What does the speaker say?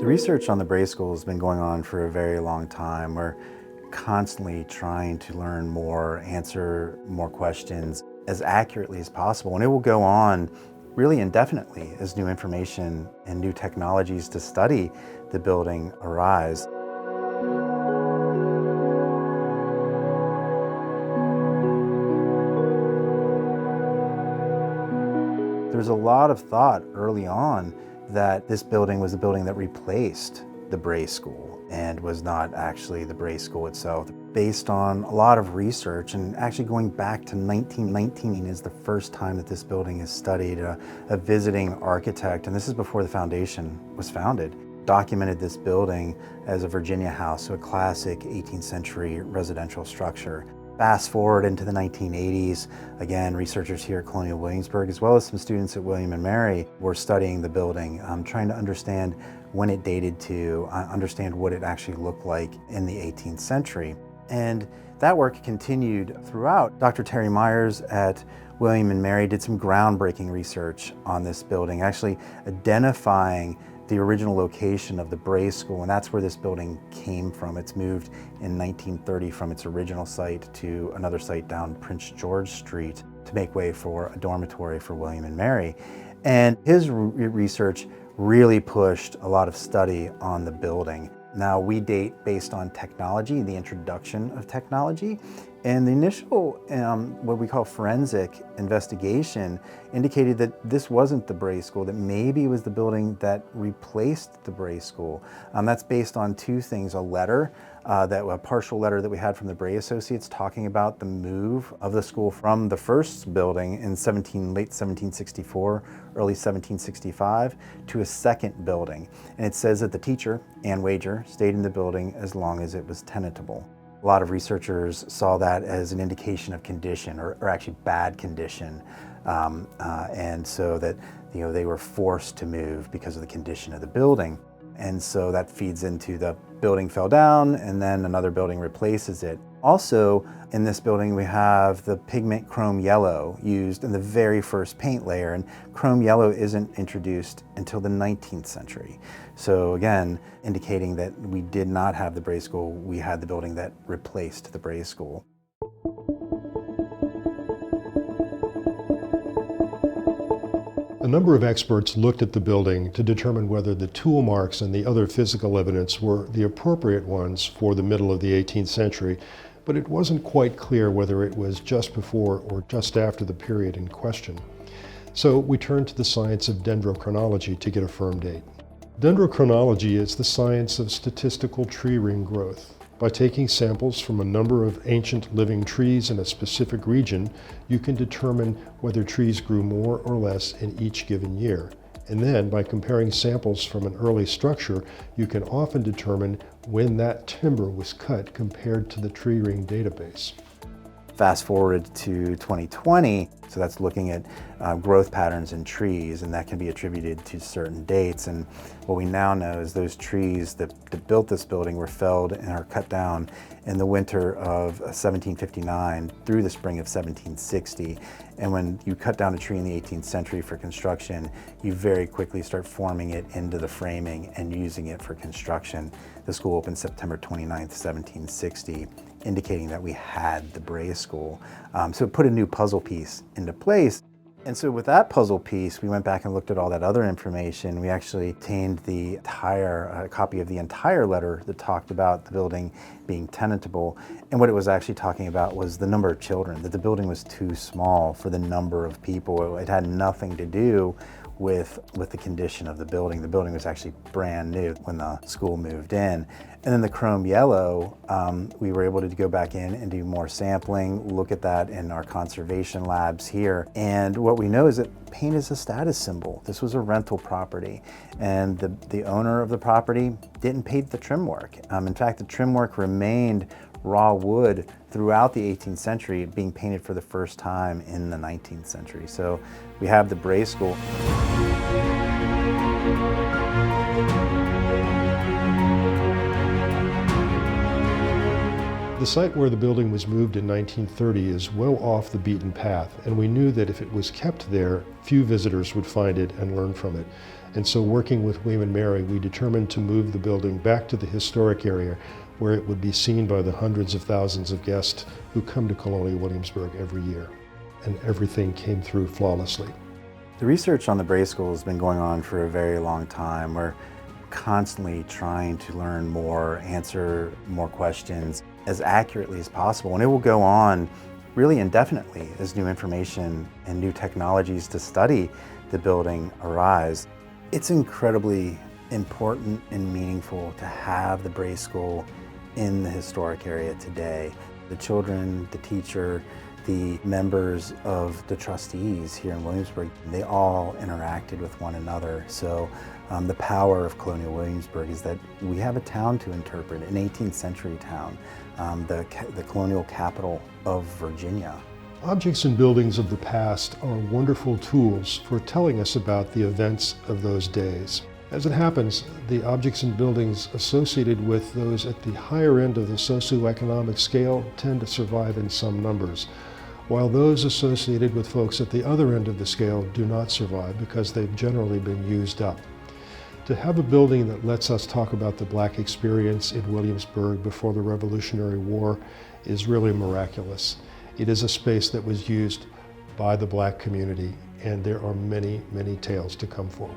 Research on the Bray School has been going on for a very long time. We're constantly trying to learn more, answer more questions as accurately as possible, and it will go on really indefinitely as new information and new technologies to study the building arise. There's a lot of thought early on that this building was the building that replaced the Bray School and was not actually the Bray School itself. Based on a lot of research, and actually going back to 1919 is the first time that this building is studied. A visiting architect, and this is before the foundation was founded, documented this building as a Virginia house, so a classic 18th century residential structure. Fast forward into the 1980s, again, researchers here at Colonial Williamsburg, as well as some students at William and Mary, were studying the building, trying to understand when it dated to, understand what it actually looked like in the 18th century. And that work continued throughout. Dr. Terry Myers at William and Mary did some groundbreaking research on this building, actually identifying the original location of the Bray School, and that's where this building came from. It's moved in 1930 from its original site to another site down Prince George Street to make way for a dormitory for William and Mary. And his research really pushed a lot of study on the building. Now we date based on technology, the introduction of technology, and the initial, what we call forensic investigation indicated that this wasn't the Bray School, that maybe it was the building that replaced the Bray School. That's based on two things: a letter, a partial letter that we had from the Bray Associates talking about the move of the school from the first building in late 1764, early 1765, to a second building. And it says that the teacher, Ann Wager, stayed in the building as long as it was tenantable. A lot of researchers saw that as an indication of condition, or actually bad condition, and so that they were forced to move because of the condition of the building. And so that feeds into the building fell down and then another building replaces it. Also, in this building we have the pigment chrome yellow used in the very first paint layer, and chrome yellow isn't introduced until the 19th century. So again, indicating that we did not have the Bray School, we had the building that replaced the Bray School. A number of experts looked at the building to determine whether the tool marks and the other physical evidence were the appropriate ones for the middle of the 18th century, but it wasn't quite clear whether it was just before or just after the period in question. So we turned to the science of dendrochronology to get a firm date. Dendrochronology is the science of statistical tree ring growth. By taking samples from a number of ancient living trees in a specific region, you can determine whether trees grew more or less in each given year. And then, by comparing samples from an early structure, you can often determine when that timber was cut compared to the tree ring database. Fast forward to 2020, so that's looking at growth patterns in trees, and that can be attributed to certain dates. And what we now know is those trees that built this building were felled and are cut down in the winter of 1759 through the spring of 1760. And when you cut down a tree in the 18th century for construction, you very quickly start forming it into the framing and using it for construction. The school opened September 29th, 1760. Indicating that we had the Bray School. So it put a new puzzle piece into place. And so with that puzzle piece, we went back and looked at all that other information. We actually obtained a copy of the entire letter that talked about the building being tenantable. And what it was actually talking about was the number of children, that the building was too small for the number of people. It had nothing to do with the condition of the building. The building was actually brand new when the school moved in. And then the chrome yellow, we were able to go back in and do more sampling, look at that in our conservation labs here. And what we know is that paint is a status symbol. This was a rental property, and the owner of the property didn't paint the trim work. In fact, the trim work remained raw wood throughout the 18th century, being painted for the first time in the 19th century. So we have the Bray School. The site where the building was moved in 1930 is well off the beaten path, and we knew that if it was kept there, few visitors would find it and learn from it. And so, working with William and Mary, we determined to move the building back to the historic area where it would be seen by the hundreds of thousands of guests who come to Colonial Williamsburg every year. And everything came through flawlessly. The research on the Bray School has been going on for a very long time. We're constantly trying to learn more, answer more questions as accurately as possible. And it will go on really indefinitely as new information and new technologies to study the building arise. It's incredibly important and meaningful to have the Bray School in the historic area today. The children, the teacher, the members of the trustees here in Williamsburg, they all interacted with one another. So the power of Colonial Williamsburg is that we have a town to interpret, an 18th century town, the colonial capital of Virginia. Objects and buildings of the past are wonderful tools for telling us about the events of those days. As it happens, the objects and buildings associated with those at the higher end of the socioeconomic scale tend to survive in some numbers, while those associated with folks at the other end of the scale do not survive because they've generally been used up. To have a building that lets us talk about the Black experience in Williamsburg before the Revolutionary War is really miraculous. It is a space that was used by the Black community, and there are many, many tales to come forward.